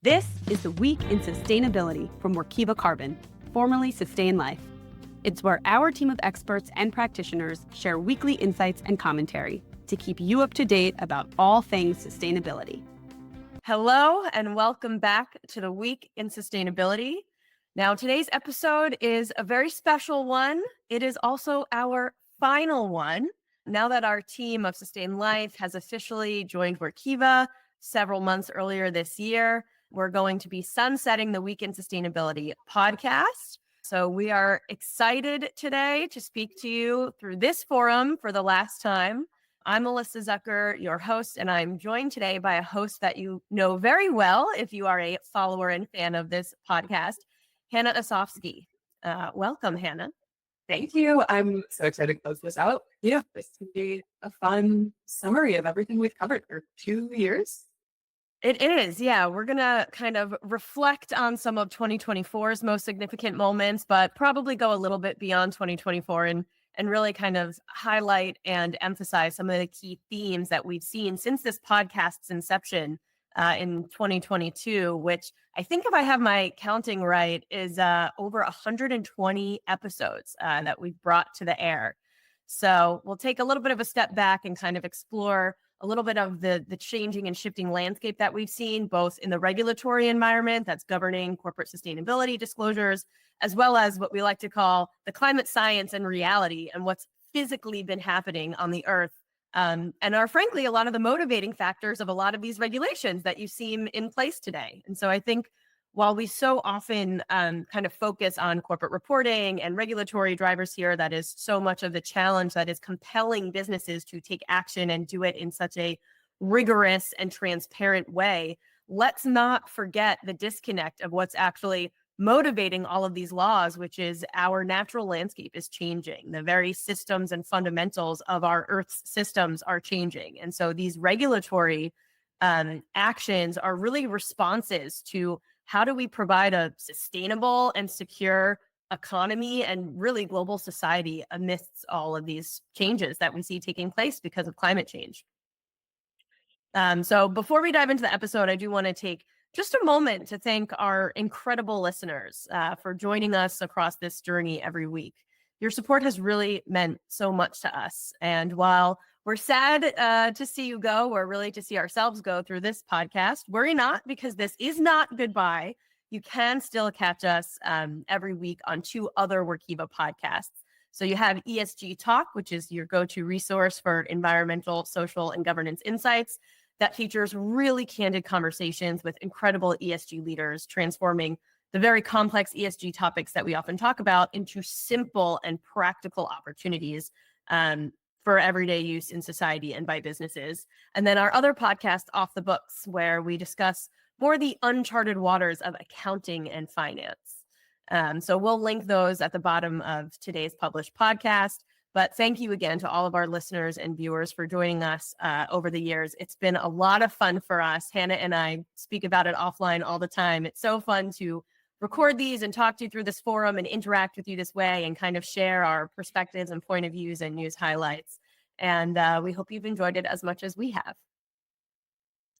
This is the Week in Sustainability from Workiva Carbon, formerly Sustain Life. It's where our team of experts and practitioners share weekly insights and commentary to keep you up to date about all things sustainability. Hello, and welcome back to the Week in Sustainability. Now, today's episode is a very special one. It is also our final one. Now that our team of Sustain Life has officially joined Workiva several months earlier this year, we're going to be sunsetting the Week in Sustainability podcast. So we are excited today to speak to you through this forum for the last time. I'm Melissa Zucker, your host, and I'm joined today by a host that you know very well if you are a follower and fan of this podcast, Hannah Osofsky. Welcome, Hannah. Thank you. I'm so excited to close this out. Yeah, this can be a fun summary of everything we've covered for 2 years. It is, yeah. We're going to kind of reflect on some of 2024's most significant moments, but probably go a little bit beyond 2024 and really kind of highlight and emphasize some of the key themes that we've seen since this podcast's inception in 2022, which I think, if I have my counting right, is over 120 episodes that we've brought to the air. So we'll take a little bit of a step back and kind of explore a little bit of the changing and shifting landscape that we've seen, both in the regulatory environment that's governing corporate sustainability disclosures, as well as what we like to call the climate science and reality and what's physically been happening on the earth. And are frankly a lot of the motivating factors of a lot of these regulations that you see in place today. And so I think while we so often kind of focus on corporate reporting and regulatory drivers here, that is so much of the challenge that is compelling businesses to take action and do it in such a rigorous and transparent way. Let's not forget the disconnect of what's actually motivating all of these laws, which is our natural landscape is changing. The very systems and fundamentals of our Earth's systems are changing. And so these regulatory actions are really responses to how do we provide a sustainable and secure economy and really global society amidst all of these changes that we see taking place because of climate change. So before we dive into the episode, I do want to take just a moment to thank our incredible listeners for joining us across this journey every week. Your support has really meant so much to us. And while we're sad to see you go, or really to see ourselves go through this podcast, worry not, because this is not goodbye. You can still catch us every week on 2 other Workiva podcasts. So you have ESG Talk, which is your go-to resource for environmental, social, and governance insights that features really candid conversations with incredible ESG leaders, transforming the very complex ESG topics that we often talk about into simple and practical opportunities for everyday use in society and by businesses. And then our other podcast, Off the Books, where we discuss more the uncharted waters of accounting and finance. So we'll link those at the bottom of today's published podcast. But thank you again to all of our listeners and viewers for joining us over the years. It's been a lot of fun for us. Hannah and I speak about it offline all the time. It's so fun to record these and talk to you through this forum and interact with you this way and kind of share our perspectives and point of views and news highlights. And we hope you've enjoyed it as much as we have.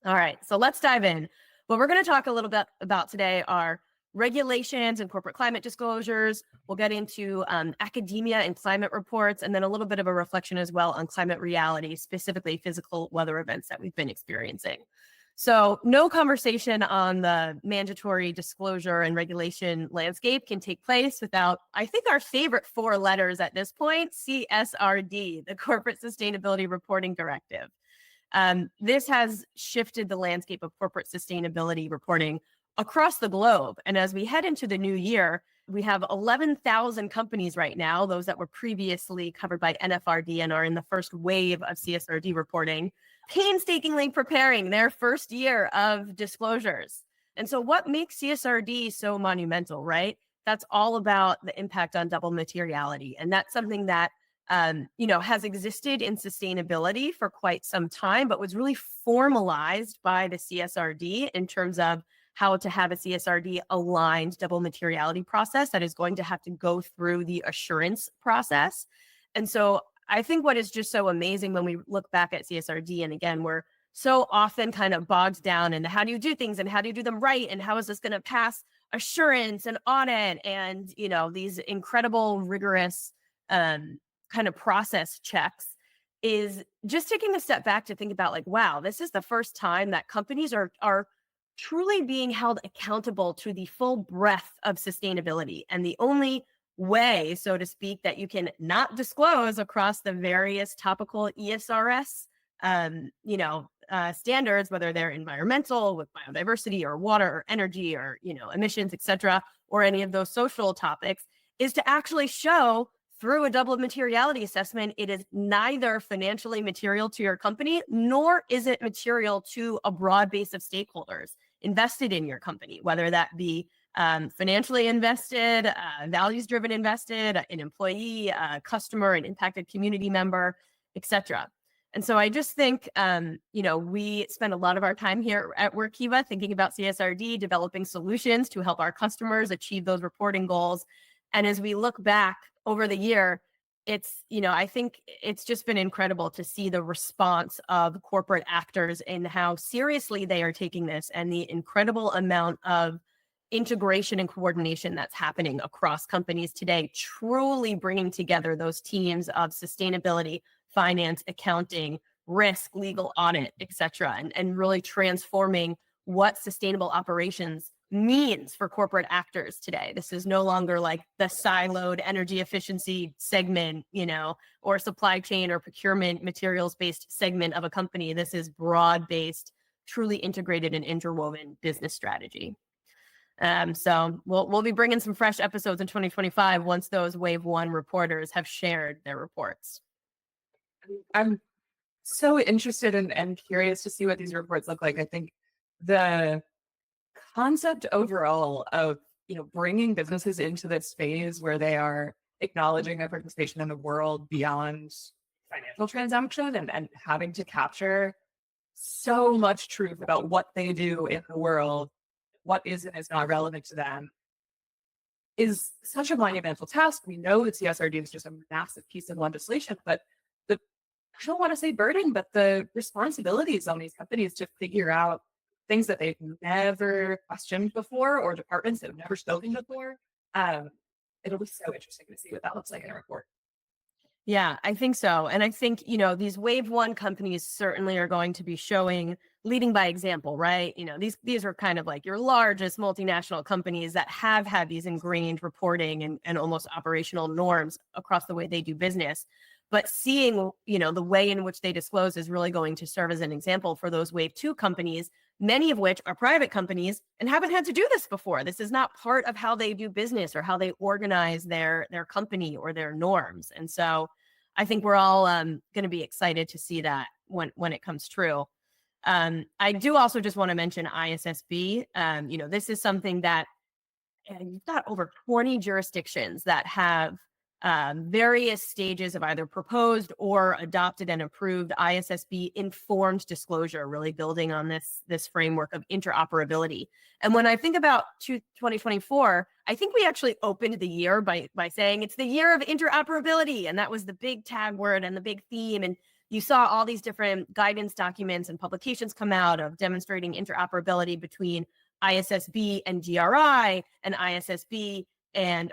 All right, so let's dive in. What we're going to talk a little bit about today are regulations and corporate climate disclosures. We'll get into academia and climate reports, and then a little bit of a reflection as well on climate reality, specifically physical weather events that we've been experiencing. So no conversation on the mandatory disclosure and regulation landscape can take place without, I think, our favorite 4 letters at this point, CSRD, the Corporate Sustainability Reporting Directive. This has shifted the landscape of corporate sustainability reporting across the globe. And as we head into the new year, we have 11,000 companies right now, those that were previously covered by NFRD and are in the first wave of CSRD reporting, painstakingly preparing their first year of disclosures. And so what makes CSRD so monumental, right? That's all about the impact on double materiality. And that's something that has existed in sustainability for quite some time, but was really formalized by the CSRD in terms of how to have a CSRD aligned double materiality process that is going to have to go through the assurance process. And so I think what is just so amazing when we look back at CSRD, and again, we're so often kind of bogged down in how do you do things and how do you do them right and how is this going to pass assurance and audit and these incredible rigorous um, kind of process checks, is just taking a step back to think about like, wow, this is the first time that companies are truly being held accountable to the full breadth of sustainability. And the only way, so to speak, that you can not disclose across the various topical ESRS standards, whether they're environmental with biodiversity or water or energy or emissions, etc., or any of those social topics, is to actually show through a double materiality assessment it is neither financially material to your company nor is it material to a broad base of stakeholders invested in your company, whether that be financially invested, values-driven invested, an employee, customer, an impacted community member, etc. And so I just think, we spend a lot of our time here at Workiva thinking about CSRD, developing solutions to help our customers achieve those reporting goals. And as we look back over the year, I think it's just been incredible to see the response of corporate actors and how seriously they are taking this and the incredible amount of integration and coordination that's happening across companies today, truly bringing together those teams of sustainability, finance, accounting, risk, legal audit, etc., and really transforming what sustainable operations means for corporate actors today. This is no longer like the siloed energy efficiency segment, or supply chain or procurement materials based segment of a company. This is broad based, truly integrated and interwoven business strategy. So we'll be bringing some fresh episodes in 2025 once those Wave 1 reporters have shared their reports. I'm so interested and curious to see what these reports look like. I think the concept overall of bringing businesses into this phase where they are acknowledging their participation in the world beyond financial transaction and having to capture so much truth about what they do in the world, what is and is not relevant to them, is such a monumental task. We know that CSRD is just a massive piece of legislation, but I don't want to say burden, but the responsibilities on these companies to figure out things that they've never questioned before or departments that have never spoken before. It'll be so interesting to see what that looks like in a report. Yeah, I think so. And I think, these Wave 1 companies certainly are going to be leading by example, right? These are kind of like your largest multinational companies that have had these ingrained reporting and almost operational norms across the way they do business. But seeing, the way in which they disclose is really going to serve as an example for those Wave 2 companies, many of which are private companies and haven't had to do this before. This is not part of how they do business or how they organize their company or their norms. And so I think we're all going to be excited to see that when it comes true. I do also just want to mention ISSB. This is something that you've got over 20 jurisdictions that have various stages of either proposed or adopted and approved ISSB informed disclosure, really building on this framework of interoperability. And when I think about 2024, I think we actually opened the year by saying it's the year of interoperability. And that was the big tag word and the big theme. And you saw all these different guidance documents and publications come out of demonstrating interoperability between ISSB and GRI and ISSB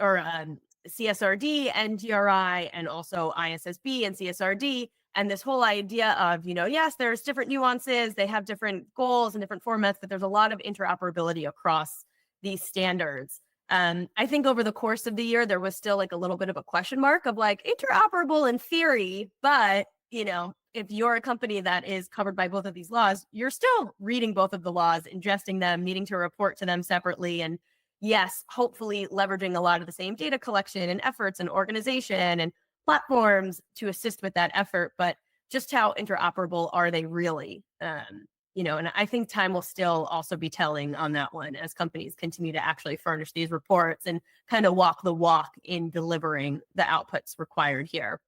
or CSRD and GRI and also ISSB and CSRD. And this whole idea of, yes, there's different nuances, they have different goals and different formats, but there's a lot of interoperability across these standards. I think over the course of the year, there was still like a little bit of a question mark of like interoperable in theory, but if you're a company that is covered by both of these laws, you're still reading both of the laws, ingesting them, needing to report to them separately. And yes, hopefully leveraging a lot of the same data collection and efforts and organization and platforms to assist with that effort. But just how interoperable are they really? And I think time will still also be telling on that one as companies continue to actually furnish these reports and kind of walk the walk in delivering the outputs required here.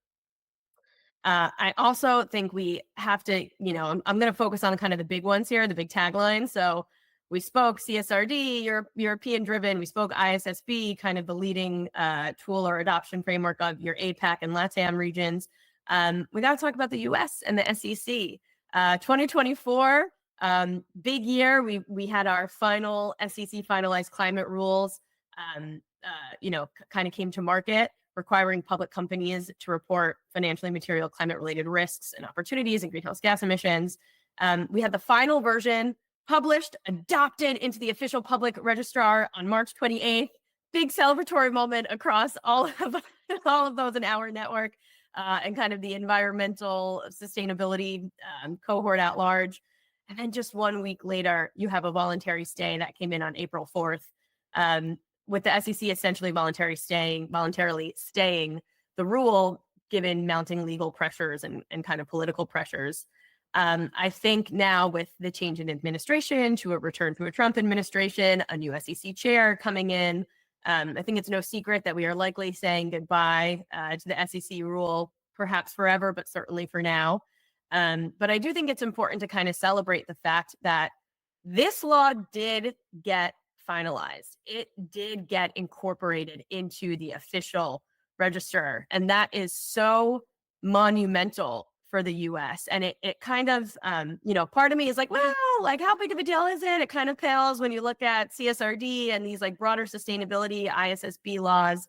I also think we have to, I'm going to focus on kind of the big ones here, the big taglines. So we spoke CSRD, European driven. We spoke ISSB, kind of the leading tool or adoption framework of your APAC and LATAM regions. We got to talk about the US and the SEC. 2024, big year. We had our final SEC finalized climate rules. Kind of came to market, requiring public companies to report financially material climate-related risks and opportunities and greenhouse gas emissions. We had the final version published, adopted into the official public registrar on March 28th. Big celebratory moment across all of all of those in our network, and kind of the environmental sustainability cohort at large. And then just 1 week later, you have a voluntary stay that came in on April 4th, with the SEC essentially voluntarily staying the rule, given mounting legal pressures and kind of political pressures. I think now, with the change in administration to a return to a Trump administration, a new SEC chair coming in, I think it's no secret that we are likely saying goodbye to the SEC rule, perhaps forever, but certainly for now. But I do think it's important to kind of celebrate the fact that this law did get finalized. It did get incorporated into the official register. And that is so monumental for the US. And it kind of, part of me is like, well, like, how big of a deal is it? It kind of pales when you look at CSRD and these like broader sustainability ISSB laws.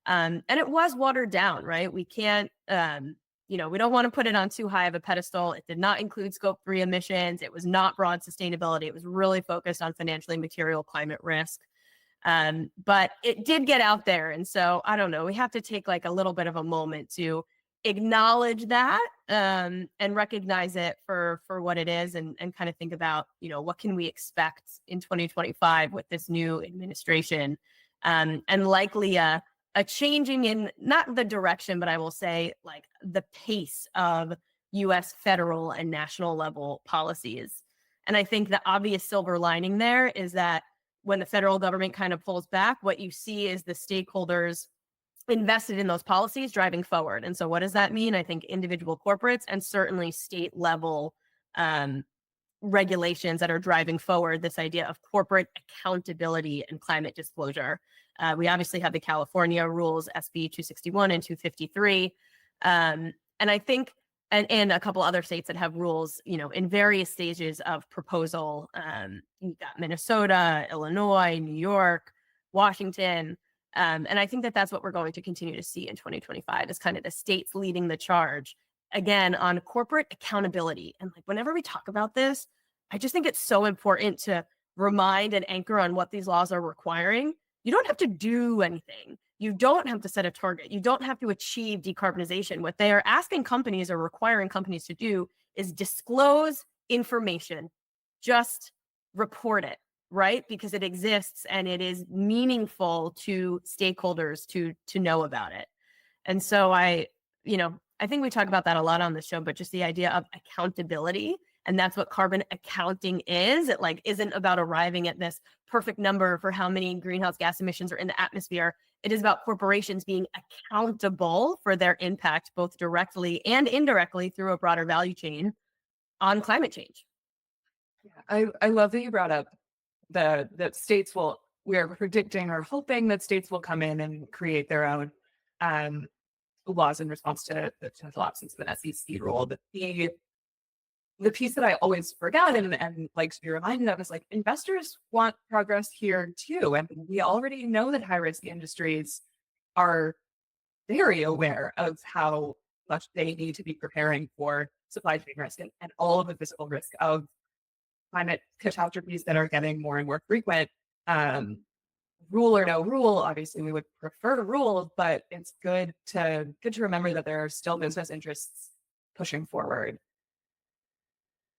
And it was watered down, right? We can't, we don't want to put it on too high of a pedestal. It did not include scope 3 emissions. It was not broad sustainability. It was really focused on financially material climate risk. But it did get out there. And so I don't know, we have to take like a little bit of a moment to acknowledge that, and recognize it for what it is, and kind of think about, what can we expect in 2025 with this new administration, and likely a changing in not the direction, but I will say like the pace of US federal and national level policies. And I think the obvious silver lining there is that when the federal government kind of pulls back, what you see is the stakeholders invested in those policies driving forward. And so what does that mean? I think individual corporates and certainly state level regulations that are driving forward this idea of corporate accountability and climate disclosure. We obviously have the California rules, SB 261 and 253. And I think, and a couple other states that have rules, in various stages of proposal. You've got Minnesota, Illinois, New York, Washington. And I think that that's what we're going to continue to see in 2025, is kind of the states leading the charge, again, on corporate accountability. And like, whenever we talk about this, I just think it's so important to remind and anchor on what these laws are requiring. You don't have to do anything. You don't have to set a target. You don't have to achieve decarbonization. What they are asking companies or requiring companies to do is disclose information. Just report it, right? Because it exists and it is meaningful to stakeholders to know about it. And so I think we talk about that a lot on the show, but just the idea of accountability. And that's what carbon accounting is. It like isn't about arriving at this perfect number for how many greenhouse gas emissions are in the atmosphere. It is about corporations being accountable for their impact, both directly and indirectly through a broader value chain on climate change. Yeah, I love that you brought up that states will, we're predicting or hoping that states will come in and create their own laws in response to the potential absence of an SEC rule. But the piece that I always forget and like to be reminded of is like, investors want progress here too. And we already know that high risk industries are very aware of how much they need to be preparing for supply chain risk and all of the physical risk of climate catastrophes that are getting more and more frequent. Rule or no rule, obviously we would prefer rule, but it's good to remember that there are still business interests pushing forward.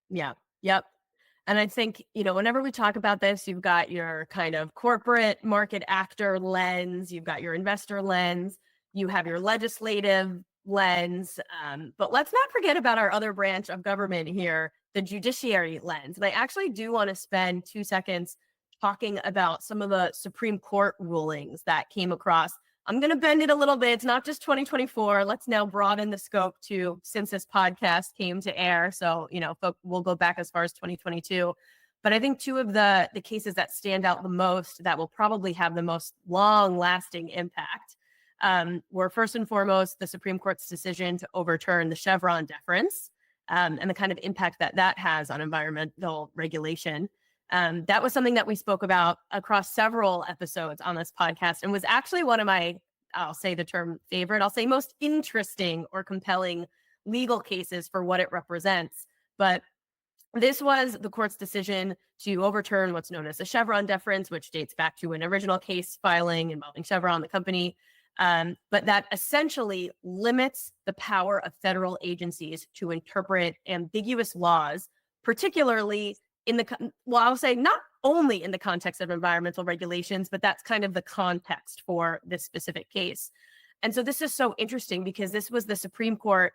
Yeah. Yep. And I think, whenever we talk about this, you've got your kind of corporate market actor lens, you've got your investor lens, you have your legislative lens. But let's not forget about our other branch of government here, the judiciary lens. And I actually do want to spend 2 seconds talking about some of the Supreme Court rulings that came across. I'm going to bend it a little bit. It's not just 2024. Let's now broaden the scope to since this podcast came to air. So, we'll go back as far as 2022. But I think two of the cases that stand out the most, that will probably have the most long-lasting impact, were first and foremost the Supreme Court's decision to overturn the Chevron deference and the kind of impact that that has on environmental regulation. That was something that we spoke about across several episodes on this podcast, and was actually one of my, I'll say the term favorite, I'll say most interesting or compelling legal cases for what it represents. But this was the court's decision to overturn what's known as the Chevron deference, which dates back to an original case filing involving Chevron, the company. But that essentially limits the power of federal agencies to interpret ambiguous laws, particularly in the, well, I'll say not only in the context of environmental regulations, but that's kind of the context for this specific case. And so this is so interesting because this was the Supreme Court,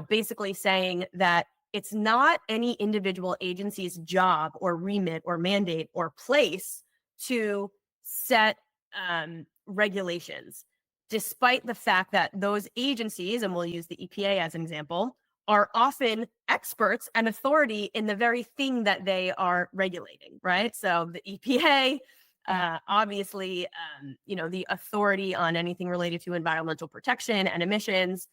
basically saying that it's not any individual agency's job or remit or mandate or place to set regulations, despite the fact that those agencies, and we'll use the EPA as an example, are often experts and authority in the very thing that they are regulating, right? So the EPA, obviously, the authority on anything related to environmental protection and emissions.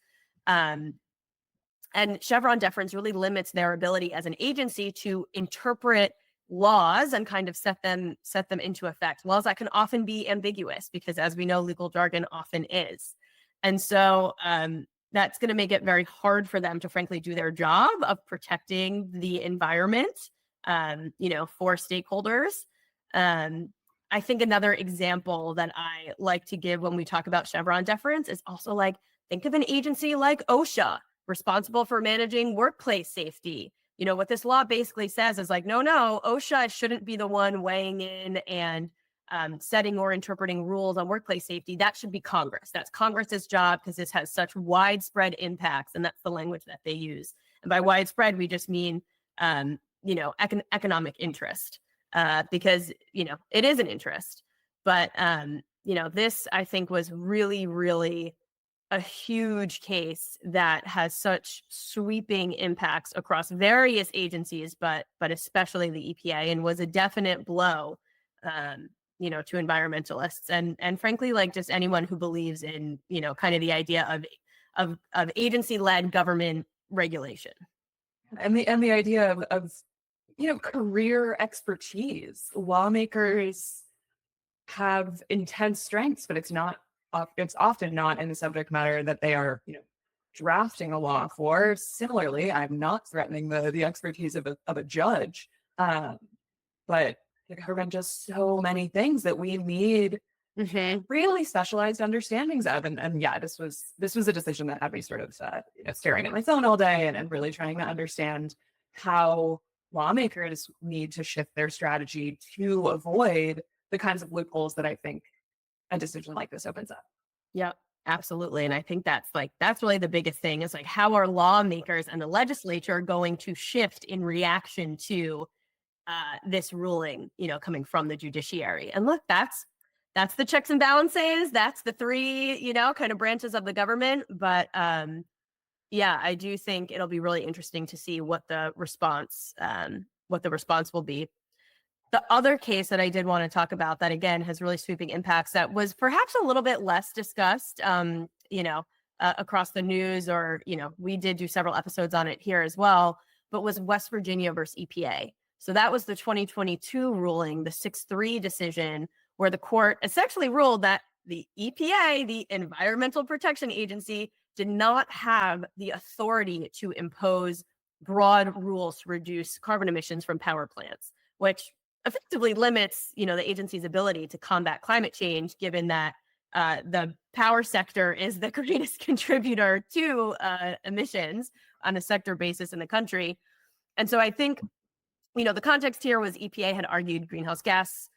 And Chevron deference really limits their ability as an agency to interpret laws and kind of set them into effect. Laws that can often be ambiguous because, as we know, legal jargon often is. And so that's going to make it very hard for them to, frankly, do their job of protecting the environment, for stakeholders. I think another example that I like to give when we talk about Chevron deference is also like, think of an agency like OSHA, responsible for managing workplace safety. What this law basically says is like, no, OSHA shouldn't be the one weighing in and setting or interpreting rules on workplace safety. That should be Congress. That's Congress's job because this has such widespread impacts, and that's the language that they use. And by widespread, we just mean, economic interest, because, it is an interest. But, this, I think, was really, really a huge case that has such sweeping impacts across various agencies, but especially the EPA, and was a definite blow, to environmentalists and frankly, like just anyone who believes in, kind of the idea of agency-led government regulation. And the idea of career expertise. Lawmakers have intense strengths, but it's often not in the subject matter that they are, drafting a law for. Similarly, I'm not threatening the expertise of a judge, but there have been just so many things that we need really specialized understandings of. And yeah, this was a decision that had me sort of staring at my phone all day and really trying to understand how lawmakers need to shift their strategy to avoid the kinds of loopholes that I think a decision like this opens up. Yeah, absolutely. And I think that's really the biggest thing is like, how are lawmakers and the legislature going to shift in reaction to this ruling, coming from the judiciary? And look, that's the checks and balances. That's the three, kind of branches of the government. But yeah, I do think it'll be really interesting to see what the response will be. The other case that I did want to talk about that, again, has really sweeping impacts that was perhaps a little bit less discussed, across the news, or, we did do several episodes on it here as well, but was West Virginia versus EPA. So that was the 2022 ruling, the 6-3 decision, where the court essentially ruled that the EPA, the Environmental Protection Agency, did not have the authority to impose broad rules to reduce carbon emissions from power plants, which effectively limits, the agency's ability to combat climate change, given that the power sector is the greatest contributor to emissions on a sector basis in the country. And so I think, the context here was EPA had argued greenhouse gases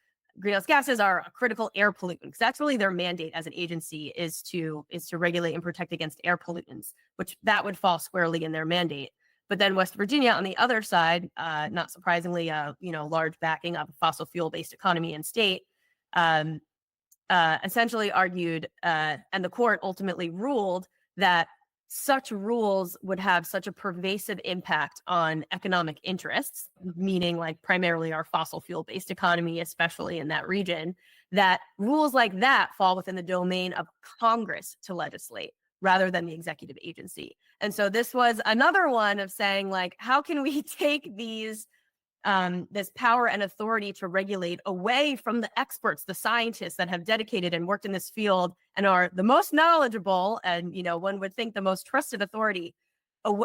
are a critical air pollutant, because that's really their mandate as an agency, is to regulate and protect against air pollutants, which that would fall squarely in their mandate. But then West Virginia, on the other side, not surprisingly, large backing of a fossil fuel-based economy and state, essentially argued, and the court ultimately ruled that such rules would have such a pervasive impact on economic interests, meaning like primarily our fossil fuel-based economy, especially in that region, that rules like that fall within the domain of Congress to legislate, rather than the executive agency. And so this was another one of saying, like, how can we take this power and authority to regulate away from the experts, the scientists that have dedicated and worked in this field and are the most knowledgeable and, one would think the most trusted authority.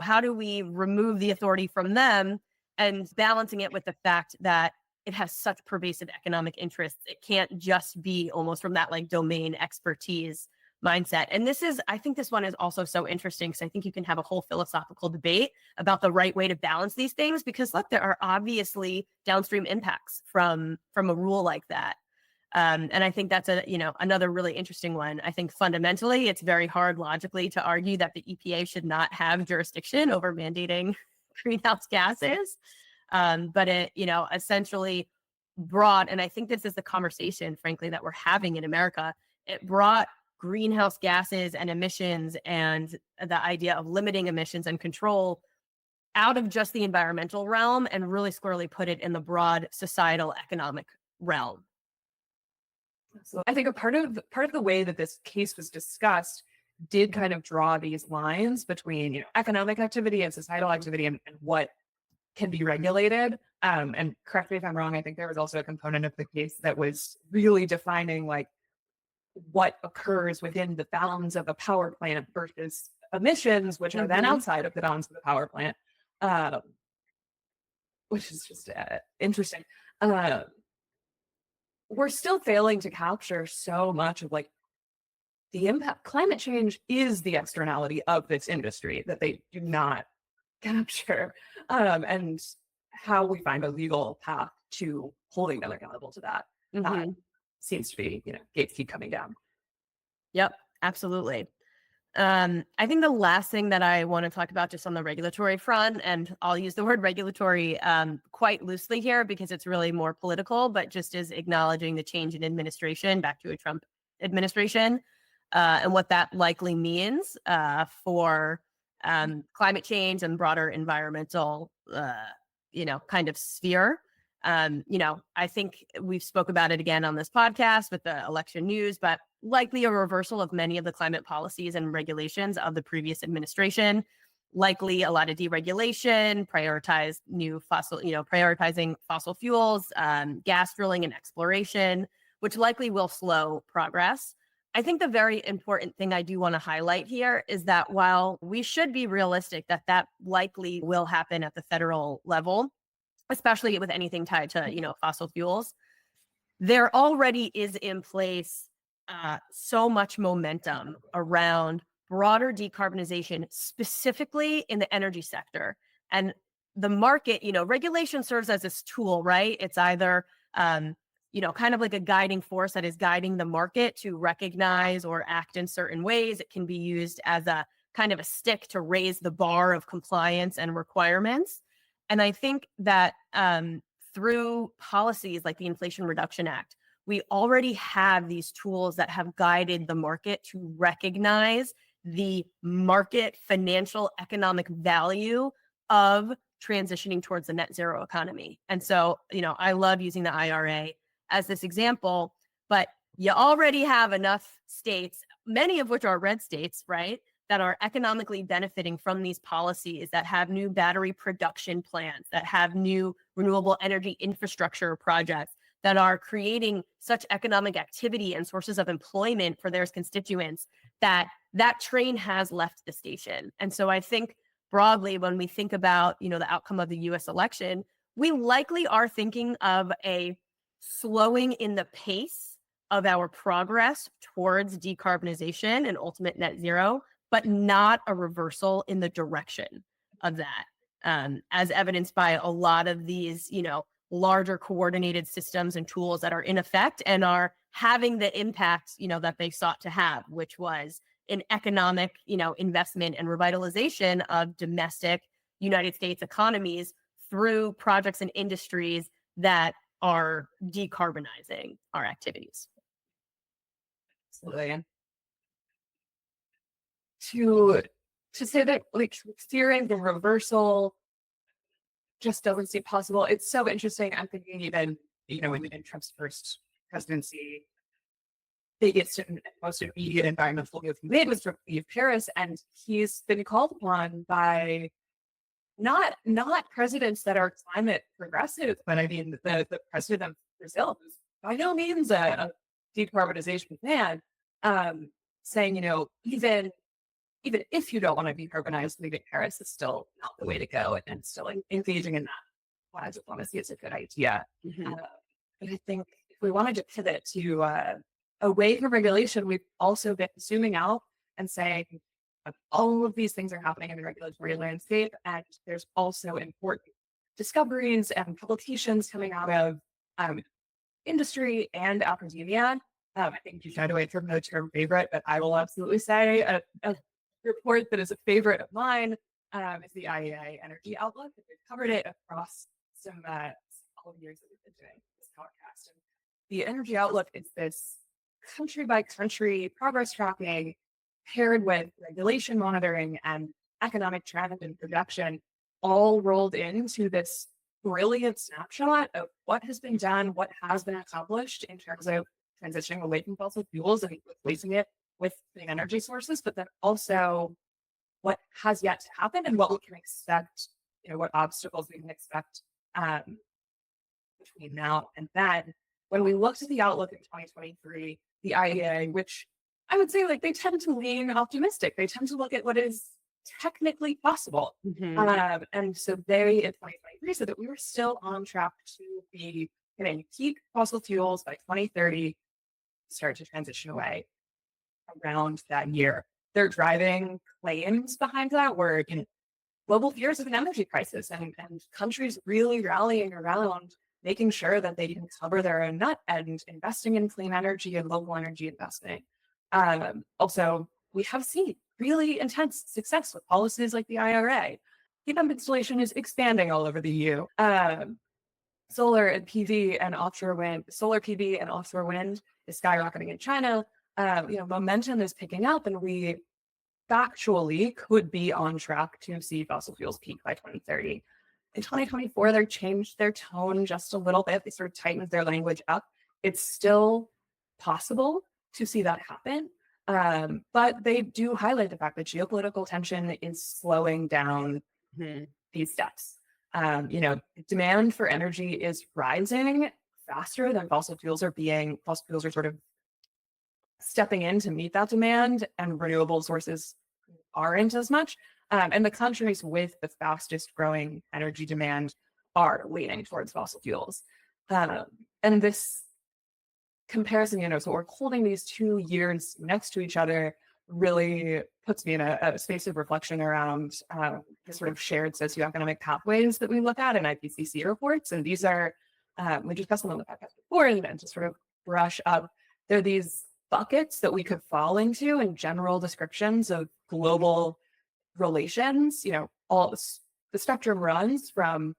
How do we remove the authority from them and balancing it with the fact that it has such pervasive economic interests? It can't just be almost from that like domain expertise mindset. And I think this one is also so interesting because I think you can have a whole philosophical debate about the right way to balance these things, because look, there are obviously downstream impacts from a rule like that. And I think that's another really interesting one. I think fundamentally, it's very hard logically to argue that the EPA should not have jurisdiction over mandating greenhouse gases. But it, essentially brought, and I think this is the conversation, frankly, that we're having in America. It brought greenhouse gases and emissions and the idea of limiting emissions and control out of just the environmental realm and really squarely put it in the broad societal economic realm. So I think a part of the way that this case was discussed did kind of draw these lines between economic activity and societal activity and what can be regulated. And correct me if I'm wrong, I think there was also a component of the case that was really defining like what occurs within the bounds of a power plant versus emissions, which are then outside of the bounds of the power plant, which is just interesting. We're still failing to capture so much of like the impact. Climate change is the externality of this industry that they do not capture, and how we find a legal path to holding them accountable to that seems to be, gates keep coming down. Yep, absolutely. I think the last thing that I want to talk about just on the regulatory front, and I'll use the word regulatory quite loosely here because it's really more political, but just is acknowledging the change in administration back to a Trump administration and what that likely means for climate change and broader environmental, kind of sphere. I think we've spoke about it again on this podcast with the election news, but likely a reversal of many of the climate policies and regulations of the previous administration, likely a lot of deregulation, prioritizing fossil fuels, gas drilling and exploration, which likely will slow progress. I think the very important thing I do want to highlight here is that while we should be realistic that likely will happen at the federal level, especially with anything tied to, fossil fuels, there already is in place so much momentum around broader decarbonization, specifically in the energy sector. And the market, regulation serves as this tool, right? It's either, kind of like a guiding force that is guiding the market to recognize or act in certain ways. It can be used as a kind of a stick to raise the bar of compliance and requirements. And I think that through policies like the Inflation Reduction Act, we already have these tools that have guided the market to recognize the market financial economic value of transitioning towards the net zero economy. And so, I love using the IRA as this example, but you already have enough states, many of which are red states, right, that are economically benefiting from these policies, that have new battery production plants, that have new renewable energy infrastructure projects, that are creating such economic activity and sources of employment for their constituents, that train has left the station. And so I think broadly, when we think about, the outcome of the US election, we likely are thinking of a slowing in the pace of our progress towards decarbonization and ultimate net zero, but not a reversal in the direction of that, as evidenced by a lot of these, larger coordinated systems and tools that are in effect and are having the impact, that they sought to have, which was an economic, investment and revitalization of domestic United States economies through projects and industries that are decarbonizing our activities. Absolutely. To say that like steering the reversal just doesn't seem possible. It's so interesting. I'm thinking even, in Trump's first presidency, biggest and most immediate environmental move he made was to leave Paris, and he's been called upon by not presidents that are climate progressive, but I mean the president of Brazil, who's by no means a decarbonization fan, saying, even if you don't want to decarbonize, leaving Paris is still not the way to go, and still engaging in that diplomacy is a good idea. Mhm. But I think if we wanted to pivot to away from regulation, we've also been zooming out and saying all of these things are happening in the regulatory landscape, and there's also important discoveries and publications coming out of um, industry and academia. I think you shied away from the term favorite, but I will absolutely say a report that is a favorite of mine is the IEA Energy Outlook. We've covered it across some all the years that we've been doing this podcast. And the Energy Outlook is this country by country progress tracking paired with regulation monitoring and economic trend and projection, all rolled into this brilliant snapshot of what has been done, what has been accomplished in terms of transitioning away from fossil fuels and replacing it with clean energy sources, but then also what has yet to happen and what we can expect, what obstacles we can expect between now and then. When we looked at the outlook in 2023, the IEA, which I would say like they tend to lean optimistic, they tend to look at what is technically possible. And so they in 2023 said that we were still on track to be getting peak fossil fuels by 2030, start to transition away around that year. Their driving claims behind that were global fears of an energy crisis and countries really rallying around making sure that they can cover their own nut and investing in clean energy and local energy investment. Also, we have seen really intense success with policies like the IRA. Heat pump installation is expanding all over the EU. Solar and PV and offshore wind, solar PV and offshore wind is skyrocketing in China. Momentum is picking up, and we factually could be on track to see fossil fuels peak by 2030. In 2024, they changed their tone just a little bit. They sort of tightened their language up. It's still possible to see that happen. But they do highlight the fact that geopolitical tension is slowing down these steps. Demand for energy is rising faster than fossil fuels are sort of stepping in to meet that demand, and renewable sources aren't as much. And the countries with the fastest growing energy demand are leaning towards fossil fuels. And this comparison, so we're holding these 2 years next to each other, really puts me in a space of reflection around the sort of shared socioeconomic pathways that we look at in IPCC reports. And these are, we discussed them on the podcast before, and to sort of brush up, they're these buckets that we could fall into in general descriptions of global relations. All the spectrum runs from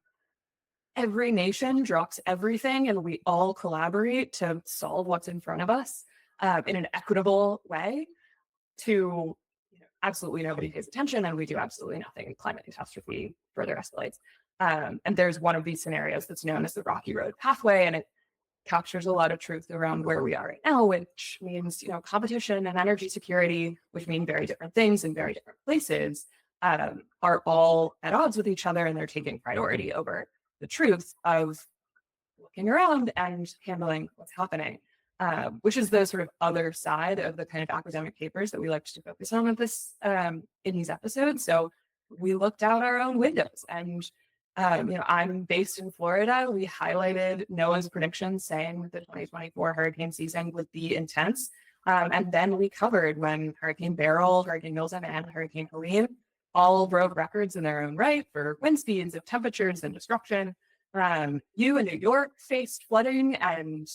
every nation drops everything and we all collaborate to solve what's in front of us in an equitable way, to absolutely nobody pays attention and we do absolutely nothing and climate catastrophe further escalates. And there's one of these scenarios that's known as the Rocky Road pathway, and it captures a lot of truth around where we are right now, which means, competition and energy security, which mean very different things in very different places, are all at odds with each other, and they're taking priority over the truth of looking around and handling what's happening, which is the sort of other side of the kind of academic papers that we like to focus on with this in these episodes. So we looked out our own windows, and I'm based in Florida. We highlighted NOAA's predictions saying that the 2024 hurricane season would be intense. And then we covered when Hurricane Beryl, Hurricane Milton, and Hurricane Helene all broke records in their own right for wind speeds and temperatures and destruction. You in New York faced flooding and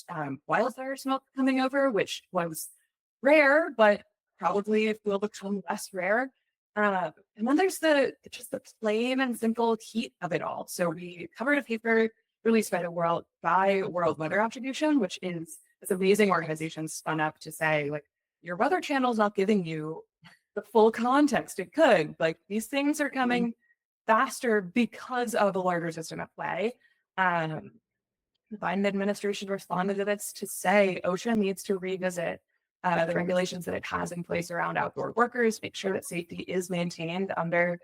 wildfire smoke coming over, which was rare, but probably will become less rare. And then there's just the plain and simple heat of it all. So we covered a paper released by World Weather Attribution, which is this amazing organization spun up to say, like, your weather channel is not giving you the full context it could. Like, these things are coming faster because of a larger system at play. The Biden administration responded to this to say OSHA needs to revisit the regulations that it has in place around outdoor workers, make sure that safety is maintained under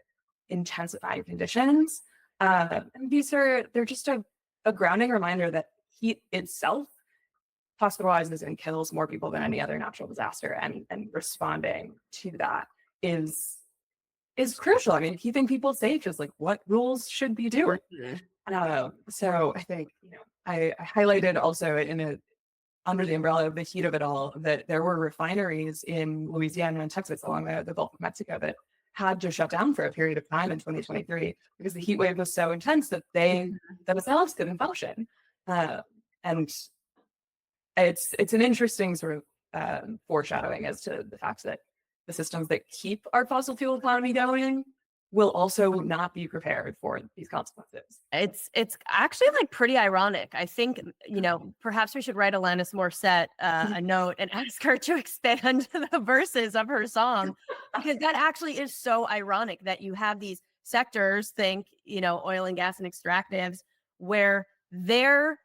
intensified conditions. And they're just a grounding reminder that heat itself hospitalizes and kills more people than any other natural disaster. And responding to that is crucial. I mean, keeping people safe is like what rules should be doing. So I think, I highlighted also under the umbrella of the heat of it all, that there were refineries in Louisiana and Texas along the Gulf of Mexico that had to shut down for a period of time in 2023 because the heat wave was so intense that they themselves couldn't function. And it's an interesting sort of foreshadowing as to the fact that the systems that keep our fossil fuel economy going will also not be prepared for these consequences. It's actually like pretty ironic. I think, perhaps we should write Alanis Morissette a note and ask her to expand the verses of her song, because that actually is so ironic that you have these sectors, think, oil and gas and extractives, where their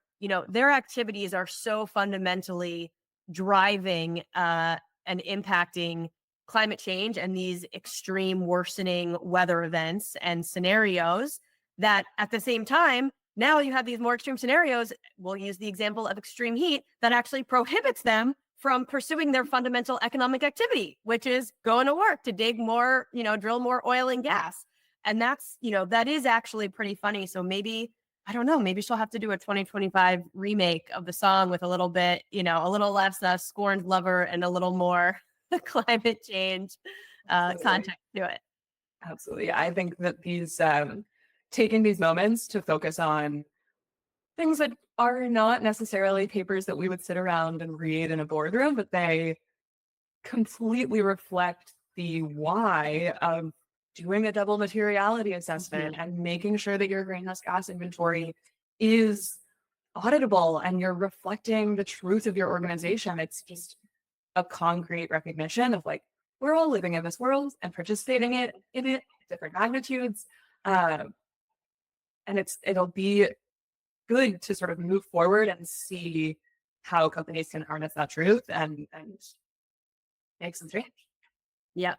activities are so fundamentally driving and impacting climate change and these extreme worsening weather events and scenarios, that at the same time, now you have these more extreme scenarios. We'll use the example of extreme heat that actually prohibits them from pursuing their fundamental economic activity, which is going to work to dig more, drill more oil and gas. And that's, that is actually pretty funny. So maybe, I don't know, maybe she'll have to do a 2025 remake of the song with a little bit, a little less scorned lover and a little more climate change context to it. Absolutely. I think that these taking these moments to focus on things that are not necessarily papers that we would sit around and read in a boardroom, but they completely reflect the why of doing a double materiality assessment and making sure that your greenhouse gas inventory is auditable and you're reflecting the truth of your organization. It's just a concrete recognition of like, we're all living in this world and participating in it, different magnitudes. And it'll be good to sort of move forward and see how companies can harness that truth and make some change. Yep.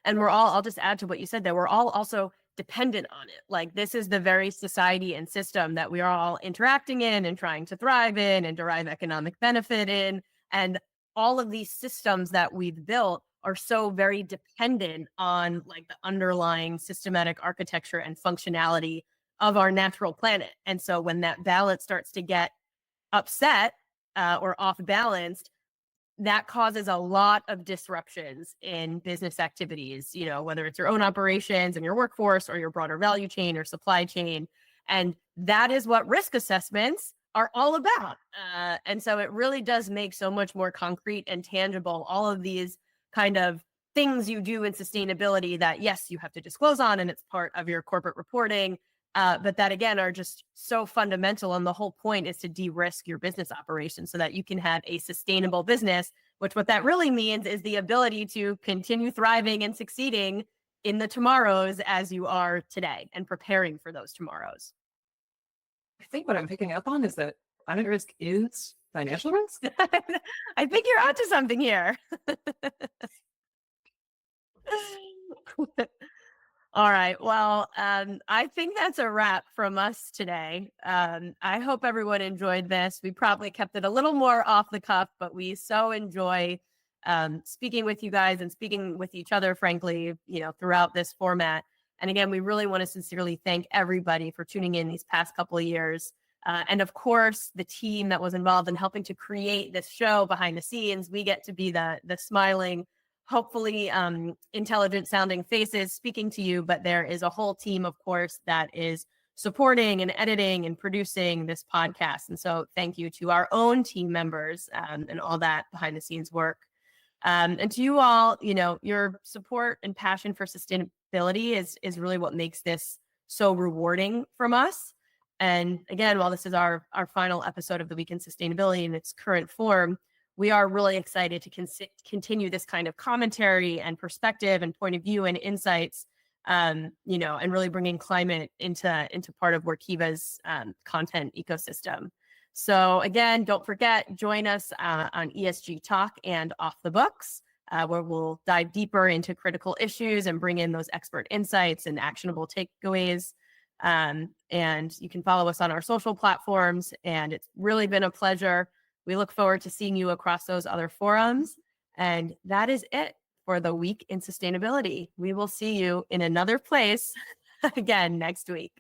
And I'll just add to what you said there, we're all also dependent on it. Like, this is the very society and system that we are all interacting in and trying to thrive in and derive economic benefit in. And all of these systems that we've built are so very dependent on like the underlying systematic architecture and functionality of our natural planet. And so when that balance starts to get upset or off balanced, that causes a lot of disruptions in business activities, whether it's your own operations and your workforce or your broader value chain or supply chain. And that is what risk assessments are all about. And so it really does make so much more concrete and tangible all of these kind of things you do in sustainability that, yes, you have to disclose on and it's part of your corporate reporting, but that again are just so fundamental. And the whole point is to de-risk your business operation so that you can have a sustainable business, which what that really means is the ability to continue thriving and succeeding in the tomorrows as you are today and preparing for those tomorrows. I think what I'm picking up on is that climate risk is financial risk. I think you're onto something here. All right. Well, I think that's a wrap from us today. I hope everyone enjoyed this. We probably kept it a little more off the cuff, but we so enjoy speaking with you guys and speaking with each other, frankly, throughout this format. And again, we really want to sincerely thank everybody for tuning in these past couple of years. And of course, the team that was involved in helping to create this show behind the scenes. We get to be the smiling, hopefully intelligent sounding faces speaking to you, but there is a whole team, of course, that is supporting and editing and producing this podcast. And so thank you to our own team members and all that behind the scenes work. And to you all, your support and passion for sustainability is really what makes this so rewarding from us. And again, while this is our final episode of the Week in Sustainability in its current form, we are really excited to continue this kind of commentary and perspective and point of view and insights, and really bringing climate into part of Workiva's content ecosystem. So again, don't forget, join us on ESG Talk and Off the Books, where we'll dive deeper into critical issues and bring in those expert insights and actionable takeaways. And you can follow us on our social platforms. And it's really been a pleasure. We look forward to seeing you across those other forums. And that is it for the week in sustainability. We will see you in another place again next week.